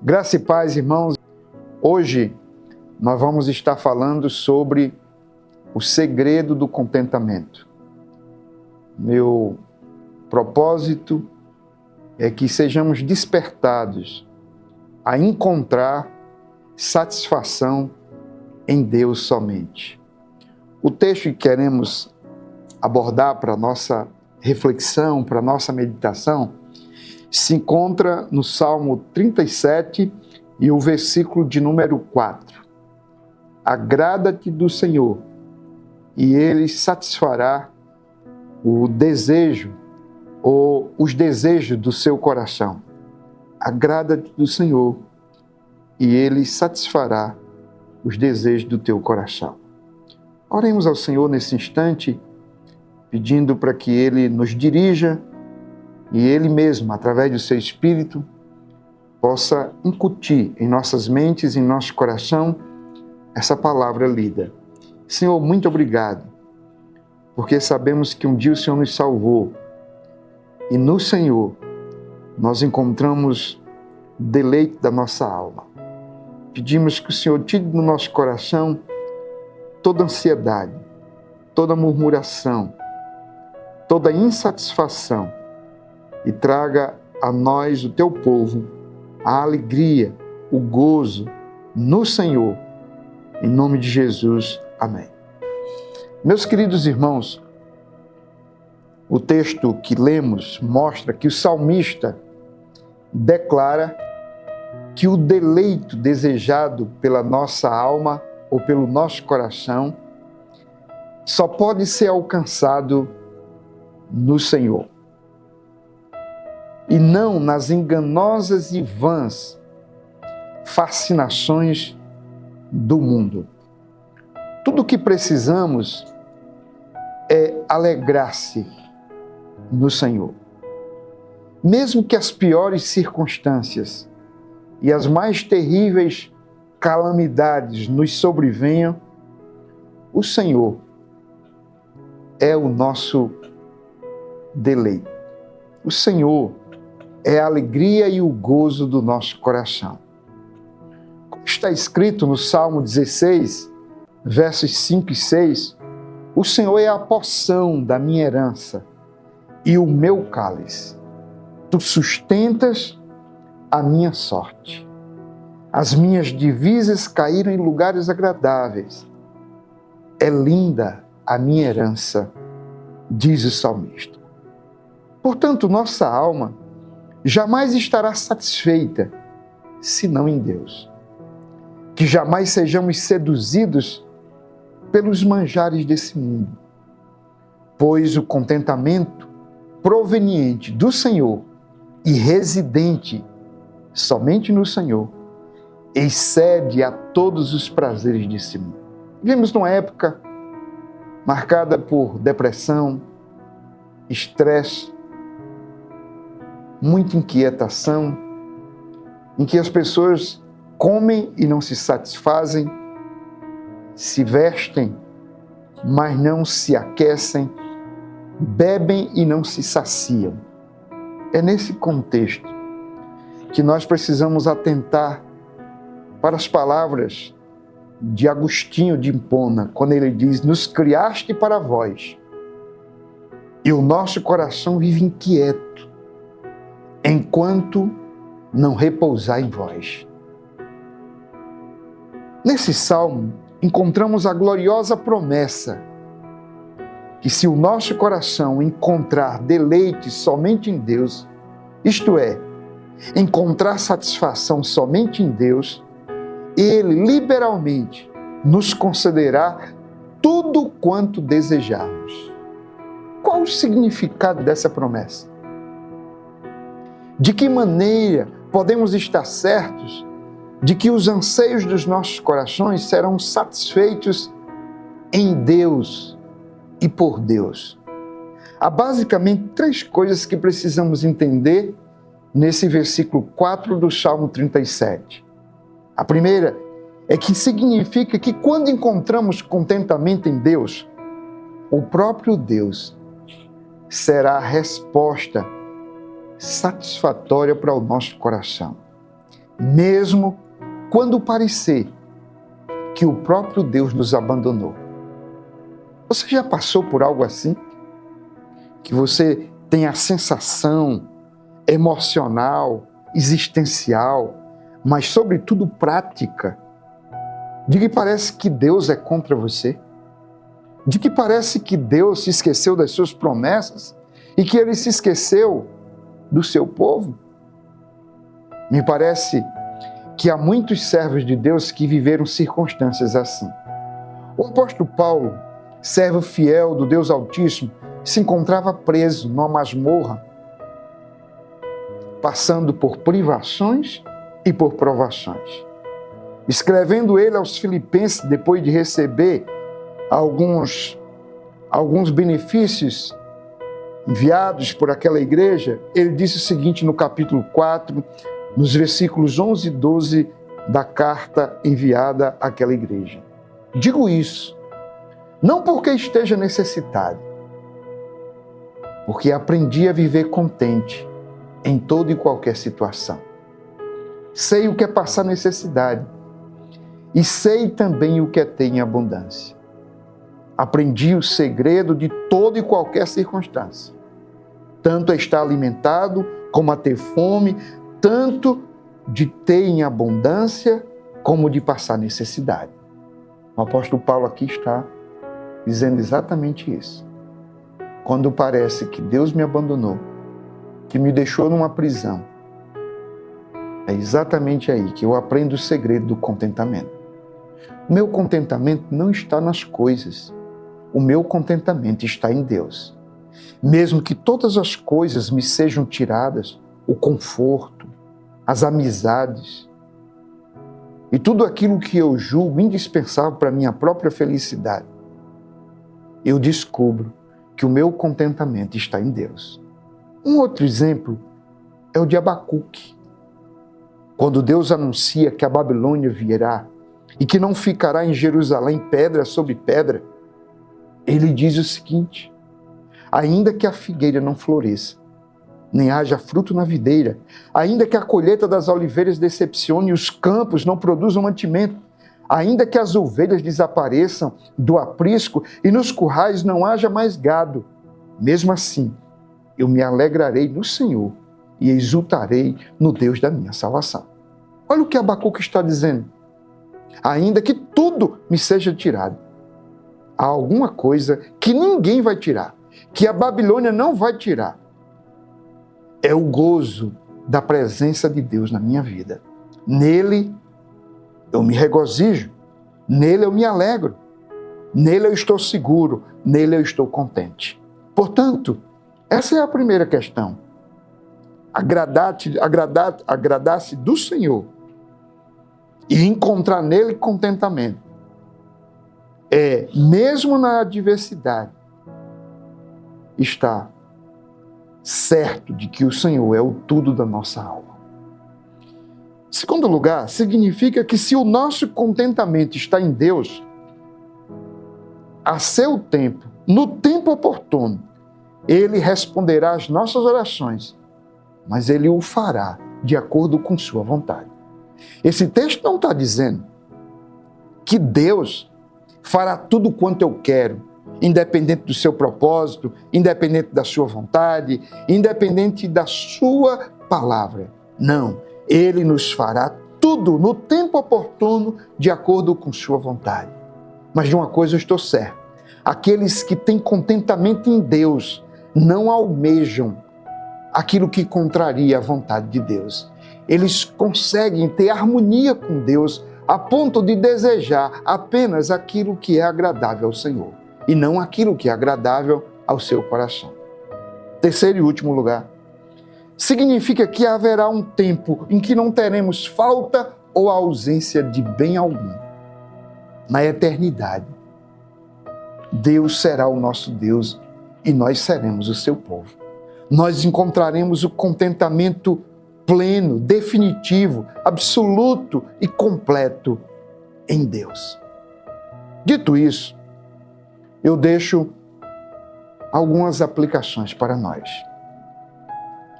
Graça e paz, irmãos. Hoje nós vamos estar falando sobre o segredo do contentamento. Meu propósito é que sejamos despertados a encontrar satisfação em Deus somente. O texto que queremos abordar para a nossa reflexão, para a nossa meditação, se encontra no Salmo 37 e o versículo de número 4. Agrada-te do Senhor, e Ele satisfará o desejo ou os desejos do seu coração. Agrada-te do Senhor, e Ele satisfará os desejos do teu coração. Oremos ao Senhor nesse instante, pedindo para que Ele nos dirija e Ele mesmo, através do seu Espírito, possa incutir em nossas mentes, em nosso coração, essa palavra lida. Senhor, muito obrigado, porque sabemos que um dia o Senhor nos salvou e no Senhor nós encontramos deleite da nossa alma. Pedimos que o Senhor tire do nosso coração toda ansiedade, toda murmuração, toda insatisfação, e traga a nós, o teu povo, a alegria, o gozo no Senhor. Em nome de Jesus, amém. Meus queridos irmãos, o texto que lemos mostra que o salmista declara que o deleito desejado pela nossa alma ou pelo nosso coração só pode ser alcançado no Senhor, e não nas enganosas e vãs fascinações do mundo. Tudo o que precisamos é alegrar-se no Senhor. Mesmo que as piores circunstâncias e as mais terríveis calamidades nos sobrevenham, o Senhor é o nosso deleite. O Senhor é a alegria e o gozo do nosso coração. Como está escrito no Salmo 16, versos 5 e 6, o Senhor é a porção da minha herança e o meu cálice. Tu sustentas a minha sorte. As minhas divisas caíram em lugares agradáveis. É linda a minha herança, diz o salmista. Portanto, nossa alma jamais estará satisfeita, senão em Deus. Que jamais sejamos seduzidos pelos manjares desse mundo, pois o contentamento proveniente do Senhor e residente somente no Senhor excede a todos os prazeres desse mundo. Vivemos numa época marcada por depressão, estresse, muita inquietação, em que as pessoas comem e não se satisfazem, se vestem, mas não se aquecem, bebem e não se saciam. É nesse contexto que nós precisamos atentar para as palavras de Agostinho de Hipona, quando ele diz: nos criaste para vós, e o nosso coração vive inquieto, enquanto não repousar em vós. Nesse salmo, encontramos a gloriosa promessa que se o nosso coração encontrar deleite somente em Deus, isto é, encontrar satisfação somente em Deus, Ele liberalmente nos concederá tudo quanto desejarmos. Qual o significado dessa promessa? De que maneira podemos estar certos de que os anseios dos nossos corações serão satisfeitos em Deus e por Deus? Há basicamente 3 coisas que precisamos entender nesse versículo 4 do Salmo 37. A primeira é que significa que quando encontramos contentamento em Deus, o próprio Deus será a resposta satisfatória para o nosso coração. mesmo quando parecer que o próprio Deus nos abandonou. Você já passou por algo assim? Que você tem a sensação emocional, existencial, mas sobretudo prática, de que parece que Deus é contra você? De que parece que Deus se esqueceu das suas promessas e que Ele se esqueceu do seu povo? Me parece que há muitos servos de Deus que viveram circunstâncias assim. O apóstolo Paulo, servo fiel do Deus Altíssimo, se encontrava preso numa masmorra, passando por privações e por provações. Escrevendo ele aos Filipenses, depois de receber alguns benefícios enviados por aquela igreja, ele disse o seguinte no capítulo 4, nos versículos 11 e 12 da carta enviada àquela igreja. Digo isso, não porque esteja necessitado, porque aprendi a viver contente em toda e qualquer situação. Sei o que é passar necessidade e sei também o que é ter em abundância. Aprendi o segredo de toda e qualquer circunstância, tanto a estar alimentado como a ter fome, tanto de ter em abundância como de passar necessidade. O apóstolo Paulo aqui está dizendo exatamente isso. Quando parece que Deus me abandonou, que me deixou numa prisão, é exatamente aí que eu aprendo o segredo do contentamento. O meu contentamento não está nas coisas. O meu contentamento está em Deus. Mesmo que todas as coisas me sejam tiradas, o conforto, as amizades e tudo aquilo que eu julgo indispensável para a minha própria felicidade, eu descubro que o meu contentamento está em Deus. Um outro exemplo é o de Abacuque. Quando Deus anuncia que a Babilônia virá e que não ficará em Jerusalém pedra sobre pedra, ele diz o seguinte: ainda que a figueira não floresça, nem haja fruto na videira, ainda que a colheita das oliveiras decepcione e os campos não produzam mantimento, ainda que as ovelhas desapareçam do aprisco e nos currais não haja mais gado, mesmo assim eu me alegrarei no Senhor e exultarei no Deus da minha salvação. Olha o que Abacuque está dizendo. Ainda que tudo me seja tirado, há alguma coisa que ninguém vai tirar, que a Babilônia não vai tirar. É o gozo da presença de Deus na minha vida. Nele eu me regozijo, nele eu me alegro, nele eu estou seguro, nele eu estou contente. Portanto, essa é a primeira questão. Agradar-se do Senhor e encontrar nele contentamento. É, mesmo na adversidade, estar certo de que o Senhor é o tudo da nossa alma. Segundo lugar, significa que se o nosso contentamento está em Deus, a seu tempo, no tempo oportuno, Ele responderá às nossas orações, mas Ele o fará de acordo com sua vontade. Esse texto não está dizendo que Deus fará tudo quanto eu quero, independente do seu propósito, independente da sua vontade, independente da sua palavra. Não, Ele nos fará tudo no tempo oportuno, de acordo com sua vontade. Mas de uma coisa eu estou certo: aqueles que têm contentamento em Deus não almejam aquilo que contraria a vontade de Deus. Eles conseguem ter harmonia com Deus a ponto de desejar apenas aquilo que é agradável ao Senhor e não aquilo que é agradável ao seu coração. Terceiro e último lugar, significa que haverá um tempo em que não teremos falta ou ausência de bem algum. Na eternidade, Deus será o nosso Deus e nós seremos o seu povo. Nós encontraremos o contentamento pleno, definitivo, absoluto e completo em Deus. Dito isso, eu deixo algumas aplicações para nós.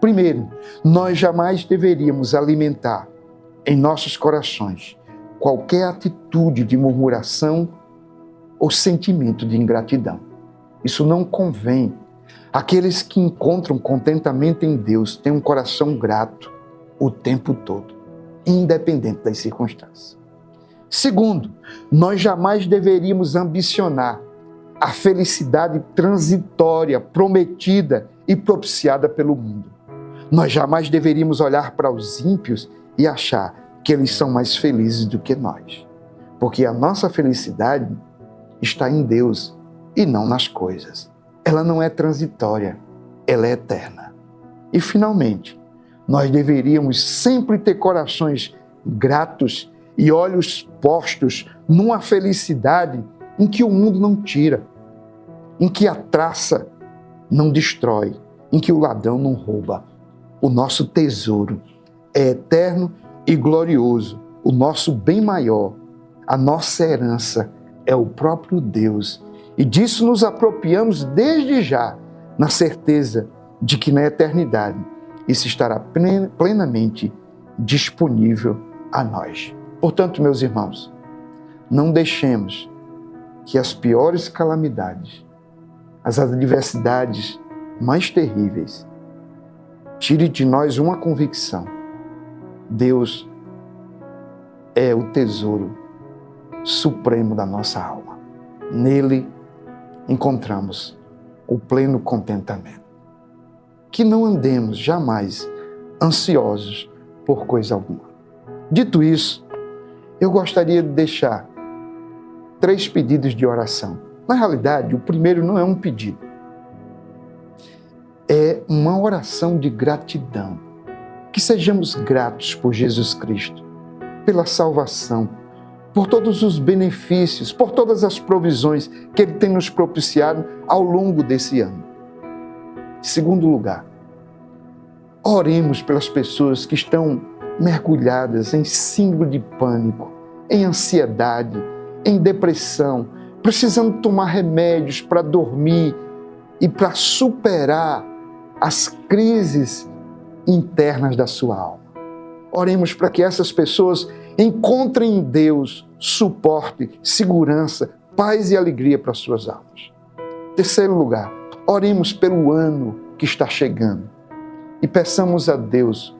Primeiro, nós jamais deveríamos alimentar em nossos corações qualquer atitude de murmuração ou sentimento de ingratidão. Isso não convém. Aqueles que encontram contentamento em Deus têm um coração grato o tempo todo, independente das circunstâncias. Segundo, nós jamais deveríamos ambicionar a felicidade transitória, prometida e propiciada pelo mundo. Nós jamais deveríamos olhar para os ímpios e achar que eles são mais felizes do que nós, porque a nossa felicidade está em Deus e não nas coisas. Ela não é transitória, ela é eterna. E, finalmente, nós deveríamos sempre ter corações gratos e olhos postos numa felicidade em que o mundo não tira, em que a traça não destrói, em que o ladrão não rouba. O nosso tesouro é eterno e glorioso, o nosso bem maior, a nossa herança é o próprio Deus. E disso nos apropriamos desde já, na certeza de que na eternidade isso estará plenamente disponível a nós. Portanto, meus irmãos, não deixemos que as piores calamidades, as adversidades mais terríveis, tirem de nós uma convicção: Deus é o tesouro supremo da nossa alma. Nele encontramos o pleno contentamento. Que não andemos jamais ansiosos por coisa alguma. Dito isso, eu gostaria de deixar 3 pedidos de oração. Na realidade, o primeiro não é um pedido. É uma oração de gratidão. Que sejamos gratos por Jesus Cristo, pela salvação, por todos os benefícios, por todas as provisões que Ele tem nos propiciado ao longo desse ano. Em segundo lugar, oremos pelas pessoas que estão mergulhadas em síndrome de pânico, em ansiedade, em depressão, precisando tomar remédios para dormir e para superar as crises internas da sua alma. Oremos para que essas pessoas encontrem em Deus suporte, segurança, paz e alegria para suas almas. Terceiro lugar, oremos pelo ano que está chegando e peçamos a Deus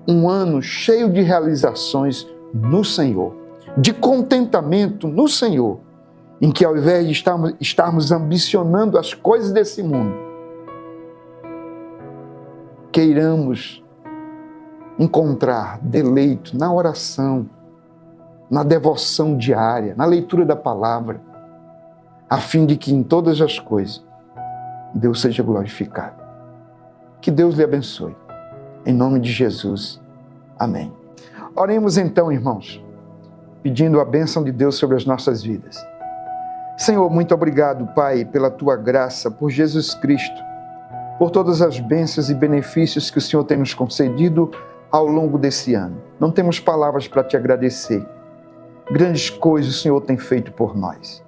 um ano cheio de realizações no Senhor, de contentamento no Senhor, em que ao invés de estarmos ambicionando as coisas desse mundo, queiramos encontrar deleito na oração, na devoção diária, na leitura da palavra, a fim de que em todas as coisas Deus seja glorificado. Que Deus lhe abençoe. Em nome de Jesus. Amém. Oremos então, irmãos, pedindo a bênção de Deus sobre as nossas vidas. Senhor, muito obrigado, Pai, pela Tua graça, por Jesus Cristo, por todas as bênçãos e benefícios que o Senhor tem nos concedido ao longo desse ano. Não temos palavras para Te agradecer. Grandes coisas o Senhor tem feito por nós.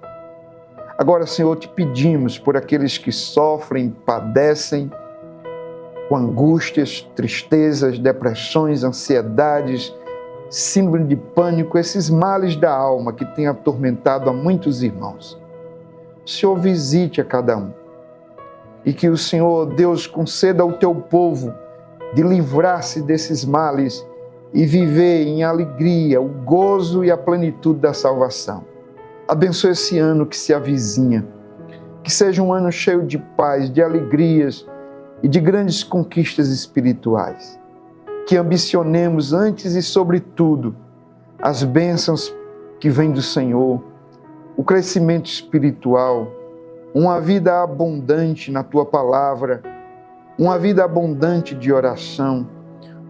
Agora, Senhor, Te pedimos por aqueles que sofrem, padecem, com angústias, tristezas, depressões, ansiedades, síndrome de pânico, esses males da alma que têm atormentado a muitos irmãos. O Senhor visite a cada um e que o Senhor, Deus, conceda ao Teu povo de livrar-se desses males e viver em alegria, o gozo e a plenitude da salvação. Abençoe esse ano que se avizinha, que seja um ano cheio de paz, de alegrias e de grandes conquistas espirituais. Que ambicionemos antes e sobretudo as bênçãos que vêm do Senhor, o crescimento espiritual, uma vida abundante na Tua palavra, uma vida abundante de oração,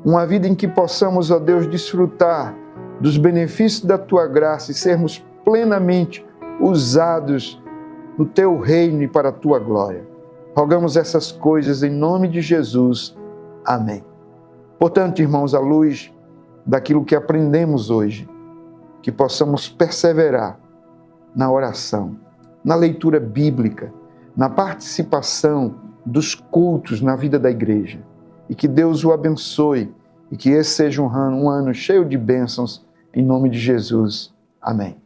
uma vida em que possamos, ó Deus, desfrutar dos benefícios da Tua graça e sermos plenamente usados no Teu reino e para a Tua glória. Rogamos essas coisas em nome de Jesus. Amém. Portanto, irmãos, à luz daquilo que aprendemos hoje, que possamos perseverar na oração, na leitura bíblica, na participação dos cultos na vida da igreja, e que Deus o abençoe e que esse seja um ano cheio de bênçãos, em nome de Jesus. Amém.